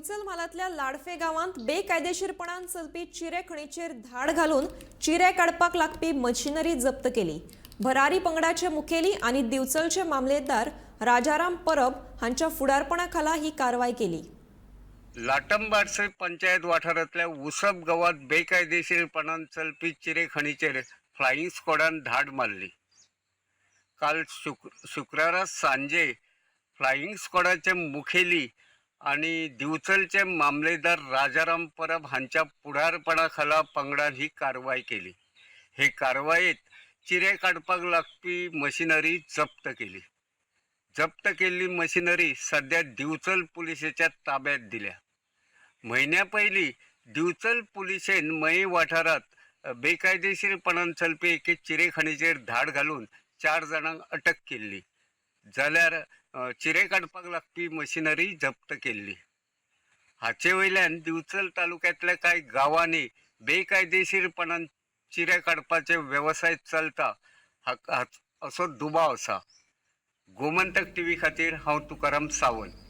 दिवचल मालातल्या लाडफे गावांत बेकायदेशीरपणान चलपी चिरे खणीचेर धाड घालून चिरे काडपाक लागपी मशिनरी जप्त केली। भरारी पंगडाचे मुखेली आणि दिवचलचे मामलेदार राजाराम परब हांच्या फुडारपणाखाला ही कारवाई केली। लाटंबाडसे पंचायत वाठारांतल्या उसप गावात बेकायदेशीरपणान चलपी चिरे खणीचेर फ्लाइंग स्क्वॉडान धाड मारली। काल शुक्रारा सांजे फ्लाइंग स्क्वॉडाचे मुखेली आणि दिवचलचे मामलेदार राजाराम परब हांच्या फुडारपणाखाला पंगडान ही कारवाई केली। हे कारवायेत चिरे काडपाक लागपी मशिनरी जप्त केली। जप्त केल्ली मशिनरी सध्या दिवचल पुलिसेच्या ताब्यात दिल्या। महिन्या पयलीं दिवचल पुलिसेन मये वाठारात बेकायदेशीरपणान चलपी एके चिरे खणीचेर धाड घालून 4 जाणांक अटक केल्ली, जाल्यार चिरे काडपाक लागपी मशिनरी जप्त केल्ली। हाचे वयल्यान दिवचल तालुक्यांतल्या कांय गांवांनी बेकायदेशीरपणान चिरे काडपाचे वेवसाय चलता असो दुबाव आसा। गोमंतक टीव्ही खातीर हांव तुकाराम सावंत।